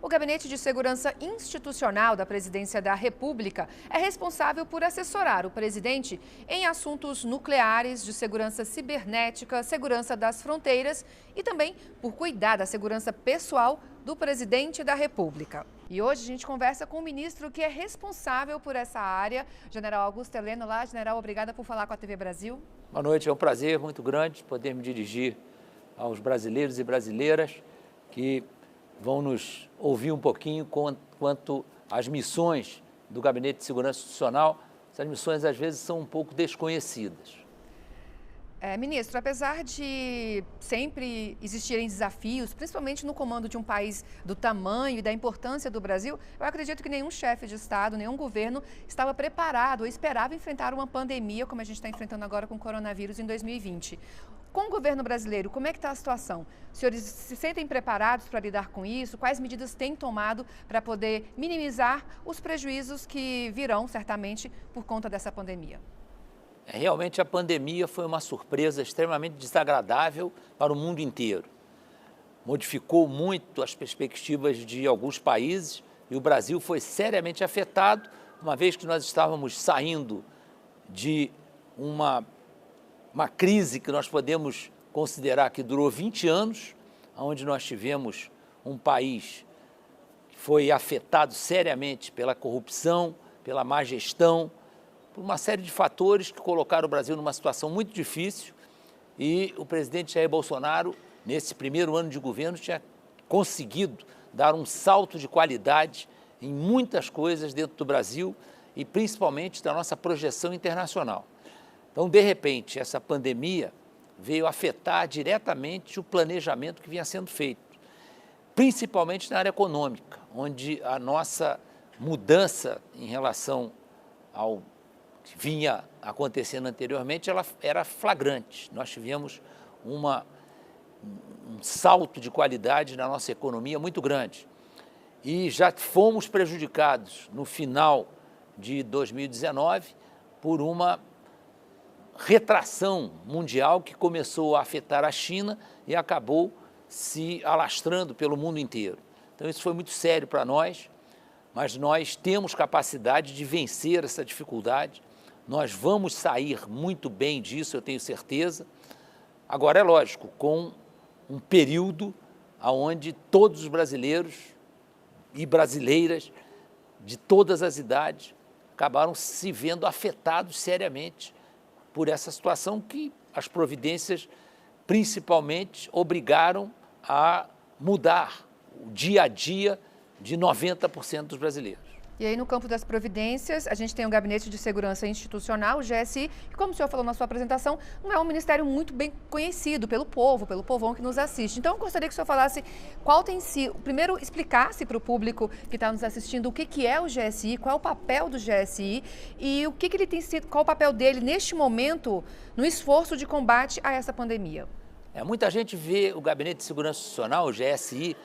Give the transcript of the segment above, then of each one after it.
O Gabinete de Segurança Institucional da Presidência da República é responsável por assessorar o presidente em assuntos nucleares, de segurança cibernética, segurança das fronteiras e também por cuidar da segurança pessoal do presidente da República. E hoje a gente conversa com o ministro que é responsável por essa área, General Augusto Heleno. Olá, General, obrigada por falar com a TV Brasil. Boa noite, é um prazer muito grande poder me dirigir aos brasileiros e brasileiras que vão nos ouvir um pouquinho quanto às missões do Gabinete de Segurança Institucional. Essas missões, às vezes, são um pouco desconhecidas. Ministro, apesar de sempre existirem desafios, principalmente no comando de um país do tamanho e da importância do Brasil, eu acredito que nenhum chefe de Estado, nenhum governo estava preparado ou esperava enfrentar uma pandemia como a gente está enfrentando agora com o coronavírus em 2020. Com o governo brasileiro, como é que está a situação? Os senhores se sentem preparados para lidar com isso? Quais medidas têm tomado para poder minimizar os prejuízos que virão, certamente, por conta dessa pandemia? Realmente a pandemia foi uma surpresa extremamente desagradável para o mundo inteiro. Modificou muito as perspectivas de alguns países e o Brasil foi seriamente afetado, uma vez que nós estávamos saindo de uma crise que nós podemos considerar que durou 20 anos, onde nós tivemos um país que foi afetado seriamente pela corrupção, pela má gestão, por uma série de fatores que colocaram o Brasil numa situação muito difícil, e o presidente Jair Bolsonaro, nesse primeiro ano de governo, tinha conseguido dar um salto de qualidade em muitas coisas dentro do Brasil e principalmente da nossa projeção internacional. Então, de repente, essa pandemia veio afetar diretamente o planejamento que vinha sendo feito, principalmente na área econômica, onde a nossa mudança em relação ao que vinha acontecendo anteriormente, ela era flagrante. Nós tivemos um salto de qualidade na nossa economia muito grande. E já fomos prejudicados no final de 2019 por uma retração mundial que começou a afetar a China e acabou se alastrando pelo mundo inteiro. Então isso foi muito sério para nós, mas nós temos capacidade de vencer essa dificuldade. Nós vamos sair muito bem disso, eu tenho certeza. Agora, é lógico, com um período onde todos os brasileiros e brasileiras de todas as idades acabaram se vendo afetados seriamente por essa situação que as providências, principalmente, obrigaram a mudar o dia a dia de 90% dos brasileiros. E aí, no campo das providências, a gente tem o Gabinete de Segurança Institucional, o GSI, que, como o senhor falou na sua apresentação, não é um ministério muito bem conhecido pelo povo, pelo povão que nos assiste. Então, eu gostaria que o senhor falasse qual tem sido, primeiro explicasse para o público que está nos assistindo o que é o GSI, qual é o papel do GSI e o que ele tem sido, qual é o papel dele neste momento no esforço de combate a essa pandemia. Muita gente vê o Gabinete de Segurança Institucional, o GSI,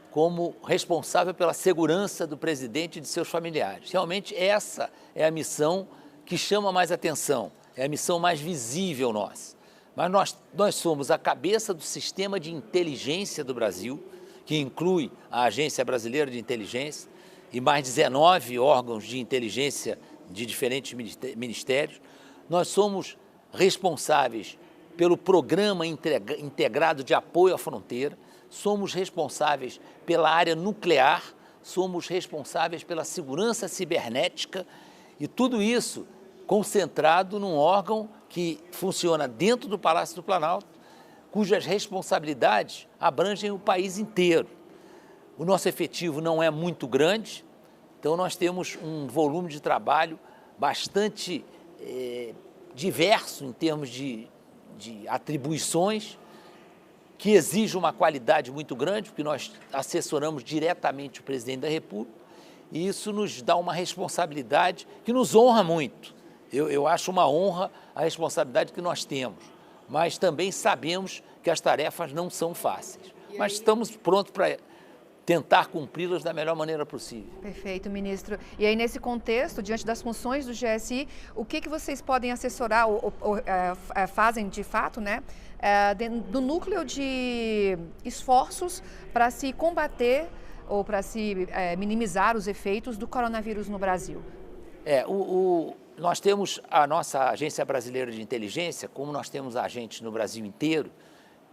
como responsável pela segurança do presidente e de seus familiares. Realmente essa é a missão que chama mais atenção, é a missão mais visível nossa. Mas nós somos a cabeça do sistema de inteligência do Brasil, que inclui a Agência Brasileira de Inteligência e mais 19 órgãos de inteligência de diferentes ministérios. Nós somos responsáveis pelo Programa Integrado de Apoio à Fronteira, somos responsáveis pela área nuclear, somos responsáveis pela segurança cibernética e tudo isso concentrado num órgão que funciona dentro do Palácio do Planalto, cujas responsabilidades abrangem o país inteiro. O nosso efetivo não é muito grande, então nós temos um volume de trabalho bastante diverso em termos de atribuições, que exige uma qualidade muito grande, porque nós assessoramos diretamente o presidente da República, e isso nos dá uma responsabilidade que nos honra muito. Eu acho uma honra a responsabilidade que nós temos, mas também sabemos que as tarefas não são fáceis. Mas estamos prontos para tentar cumpri-las da melhor maneira possível. Perfeito, ministro. E aí, nesse contexto, diante das funções do GSI, o que vocês podem assessorar ou fazem de fato, né, do núcleo de esforços para se combater ou para se minimizar os efeitos do coronavírus no Brasil? Nós temos a nossa Agência Brasileira de Inteligência, como nós temos agentes no Brasil inteiro,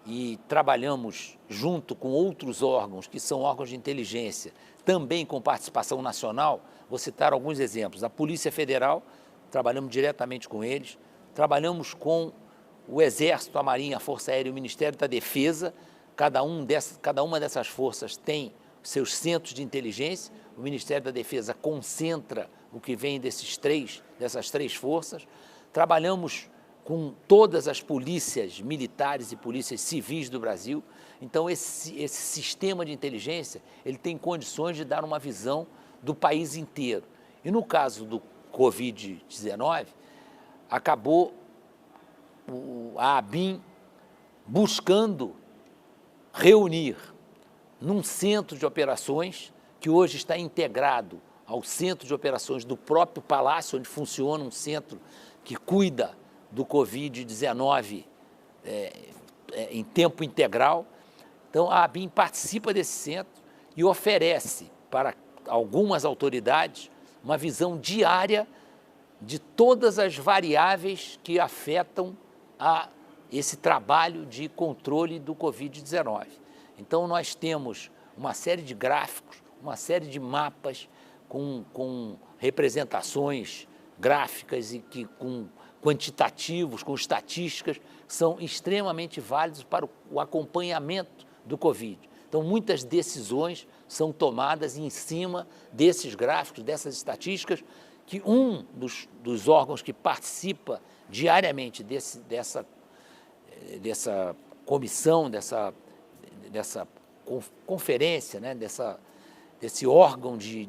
e trabalhamos junto com outros órgãos, que são órgãos de inteligência, também com participação nacional. Vou citar alguns exemplos. A Polícia Federal, trabalhamos diretamente com eles, trabalhamos com o Exército, a Marinha, a Força Aérea e o Ministério da Defesa. Cada uma dessas forças tem seus centros de inteligência. O Ministério da Defesa concentra o que vem dessas três forças. Trabalhamos com todas as polícias militares e polícias civis do Brasil. Então, esse sistema de inteligência, ele tem condições de dar uma visão do país inteiro. E no caso do Covid-19, acabou a ABIN buscando reunir num centro de operações que hoje está integrado ao centro de operações do próprio Palácio, onde funciona um centro que cuida do Covid-19 em tempo integral. Então, a ABIN participa desse centro e oferece para algumas autoridades uma visão diária de todas as variáveis que afetam esse trabalho de controle do Covid-19. Então, nós temos uma série de gráficos, uma série de mapas com representações gráficas e com quantitativos, com estatísticas, que são extremamente válidos para o acompanhamento do Covid. Então, muitas decisões são tomadas em cima desses gráficos, dessas estatísticas, que um dos órgãos que participa diariamente dessa comissão, dessa conferência, né, desse órgão de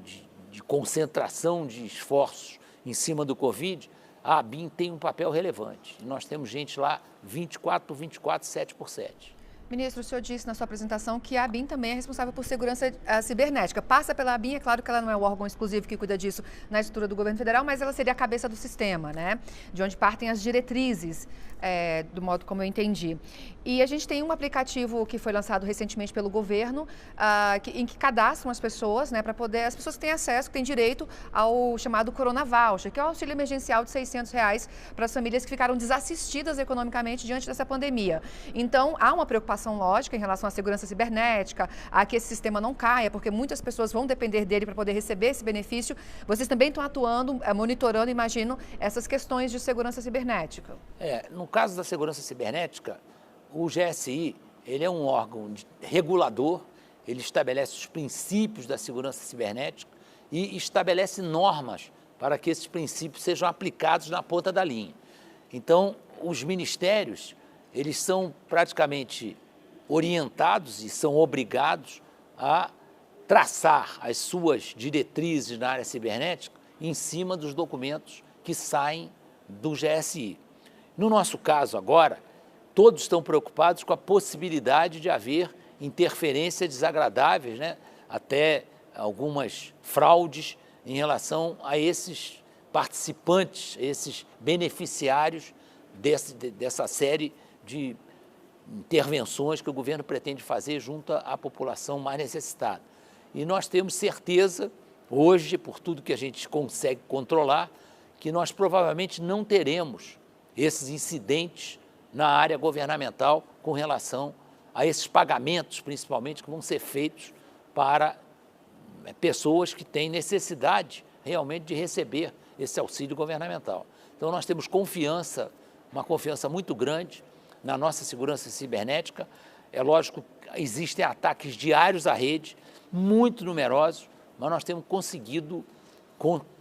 concentração de esforços em cima do Covid, a ABIN tem um papel relevante. E nós temos gente lá 24/24, 7/7. Ministro, o senhor disse na sua apresentação que a ABIN também é responsável por segurança cibernética. Passa pela ABIN, é claro que ela não é o órgão exclusivo que cuida disso na estrutura do governo federal, mas ela seria a cabeça do sistema, né? De onde partem as diretrizes, do modo como eu entendi. E a gente tem um aplicativo que foi lançado recentemente pelo governo, em que cadastram as pessoas, né, para poder, as pessoas que têm acesso, que têm direito ao chamado Corona Voucher, que é o auxílio emergencial de R$600 para as famílias que ficaram desassistidas economicamente diante dessa pandemia. Então, há uma preocupação lógica em relação à segurança cibernética, a que esse sistema não caia, porque muitas pessoas vão depender dele para poder receber esse benefício. Vocês também estão atuando, monitorando, imagino, essas questões de segurança cibernética. No caso da segurança cibernética, o GSI, ele é um órgão regulador, ele estabelece os princípios da segurança cibernética e estabelece normas para que esses princípios sejam aplicados na ponta da linha. Então, os ministérios, eles são praticamente orientados e são obrigados a traçar as suas diretrizes na área cibernética em cima dos documentos que saem do GSI. No nosso caso agora, todos estão preocupados com a possibilidade de haver interferências desagradáveis, né? Até algumas fraudes em relação a esses participantes, esses beneficiários dessa série de intervenções que o governo pretende fazer junto à população mais necessitada. E nós temos certeza, hoje, por tudo que a gente consegue controlar, que nós provavelmente não teremos esses incidentes na área governamental com relação a esses pagamentos, principalmente, que vão ser feitos para pessoas que têm necessidade realmente de receber esse auxílio governamental. Então, nós temos confiança, uma confiança muito grande na nossa segurança cibernética. É lógico, existem ataques diários à rede, muito numerosos, mas nós temos conseguido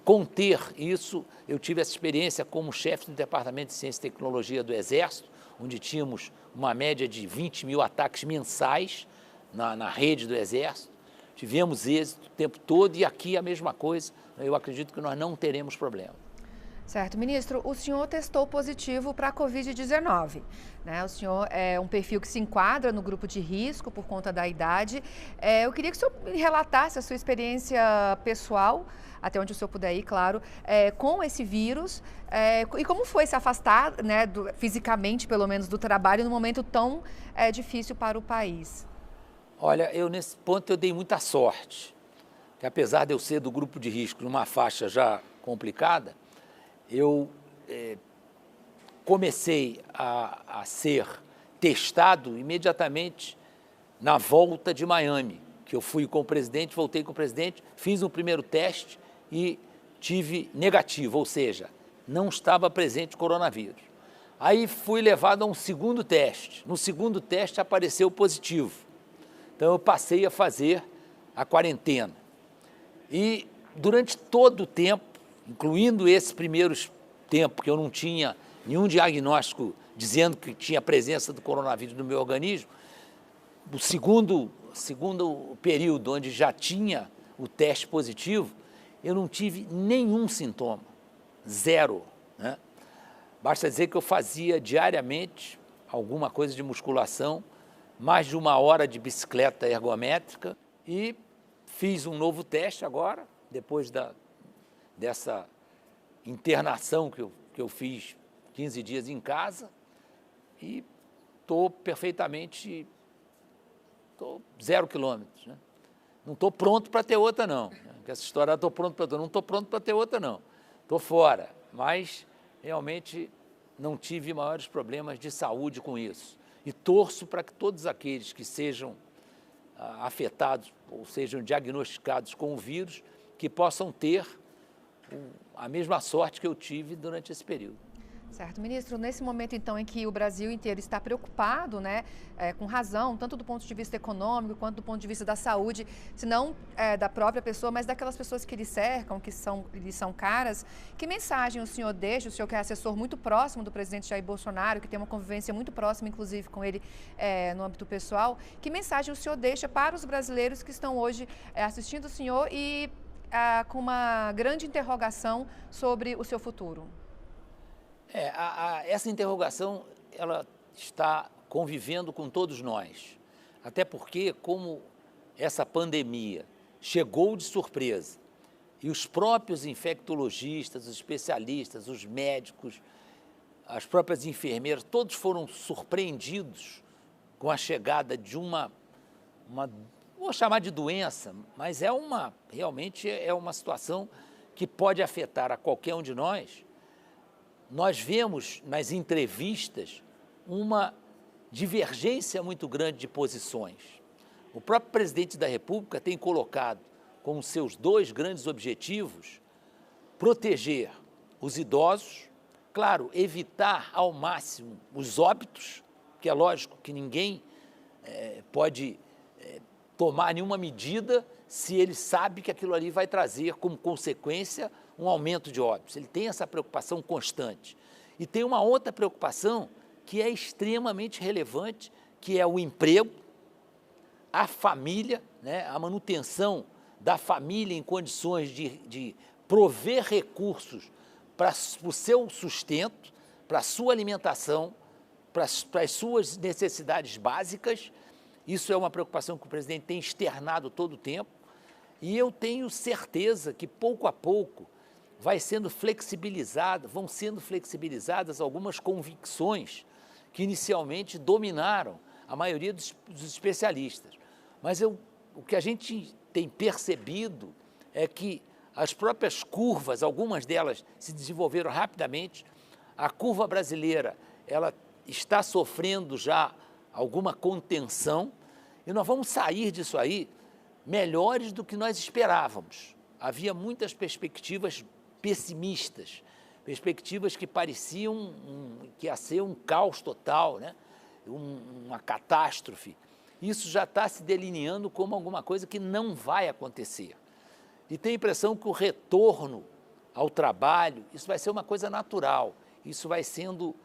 conter isso. Eu tive essa experiência como chefe do Departamento de Ciência e Tecnologia do Exército, onde tínhamos uma média de 20 mil ataques mensais na rede do Exército. Tivemos êxito o tempo todo e aqui a mesma coisa. Eu acredito que nós não teremos problema. Certo. Ministro, o senhor testou positivo para a Covid-19, né? O senhor é um perfil que se enquadra no grupo de risco por conta da idade. Eu queria que o senhor relatasse a sua experiência pessoal, até onde o senhor puder ir, claro, com esse vírus, e como foi se afastar, né, fisicamente, pelo menos, do trabalho num momento tão difícil para o país. Olha, nesse ponto eu dei muita sorte, que apesar de eu ser do grupo de risco numa faixa já complicada, eu comecei a ser testado imediatamente na volta de Miami, que eu fui com o presidente, voltei com o presidente, fiz um primeiro teste e tive negativo, ou seja, não estava presente o coronavírus. Aí fui levado a um segundo teste. No segundo teste apareceu positivo. Então eu passei a fazer a quarentena. E durante todo o tempo, incluindo esse primeiro tempo que eu não tinha nenhum diagnóstico dizendo que tinha presença do coronavírus no meu organismo, o segundo período onde já tinha o teste positivo, eu não tive nenhum sintoma, zero, né? Basta dizer que eu fazia diariamente alguma coisa de musculação, mais de 1 hora de bicicleta ergométrica e fiz um novo teste agora, depois dessa internação que eu fiz 15 dias em casa e estou perfeitamente, 0 quilômetros, né? Não estou pronto para ter outra não, né? Essa história, estou pronto para ter, não estou pronto para ter outra não, estou fora, mas realmente não tive maiores problemas de saúde com isso. E torço para que todos aqueles que sejam afetados ou sejam diagnosticados com o vírus, que possam ter a mesma sorte que eu tive durante esse período. Certo, ministro, nesse momento então em que o Brasil inteiro está preocupado, né, com razão, tanto do ponto de vista econômico quanto do ponto de vista da saúde, se não da própria pessoa, mas daquelas pessoas que lhe cercam, que lhe são caras, que mensagem o senhor deixa, o senhor que é assessor muito próximo do presidente Jair Bolsonaro, que tem uma convivência muito próxima, inclusive, com ele no âmbito pessoal, que mensagem o senhor deixa para os brasileiros que estão hoje assistindo o senhor e com uma grande interrogação sobre o seu futuro? Essa interrogação, ela está convivendo com todos nós, até porque, como essa pandemia chegou de surpresa e os próprios infectologistas, os especialistas, os médicos, as próprias enfermeiras, todos foram surpreendidos com a chegada de uma vou chamar de doença, mas realmente é uma situação que pode afetar a qualquer um de nós. Nós vemos nas entrevistas uma divergência muito grande de posições. O próprio presidente da República tem colocado como seus 2 grandes objetivos proteger os idosos, claro, evitar ao máximo os óbitos, que é lógico que ninguém pode tomar nenhuma medida se ele sabe que aquilo ali vai trazer como consequência um aumento de óbitos. Ele tem essa preocupação constante. E tem uma outra preocupação que é extremamente relevante, que é o emprego, a família, né, a manutenção da família em condições de prover recursos para o seu sustento, para a sua alimentação, para as suas necessidades básicas. Isso é uma preocupação que o presidente tem externado todo o tempo. E eu tenho certeza que, pouco a pouco, vão sendo flexibilizadas algumas convicções que inicialmente dominaram a maioria dos especialistas. Mas o que a gente tem percebido é que as próprias curvas, algumas delas se desenvolveram rapidamente. A curva brasileira, ela está sofrendo já alguma contenção e nós vamos sair disso aí melhores do que nós esperávamos. Havia muitas perspectivas pessimistas, perspectivas que pareciam que ia ser um caos total, né? Uma catástrofe. Isso já está se delineando como alguma coisa que não vai acontecer. E tenho a impressão que o retorno ao trabalho, isso vai ser uma coisa natural, isso vai sendo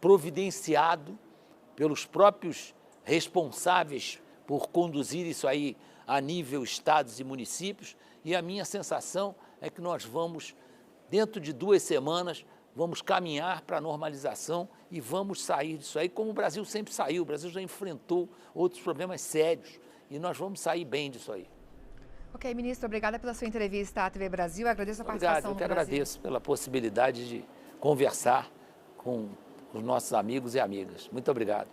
providenciado pelos próprios responsáveis por conduzir isso aí a nível estados e municípios, e a minha sensação é que nós vamos, dentro de 2 semanas, vamos caminhar para a normalização e vamos sair disso aí, como o Brasil sempre saiu. O Brasil já enfrentou outros problemas sérios e nós vamos sair bem disso aí. Ok, ministro, obrigada pela sua entrevista à TV Brasil. Agradeço a participação no Brasil. Obrigado, eu que agradeço pela possibilidade de conversar com os nossos amigos e amigas. Muito obrigado.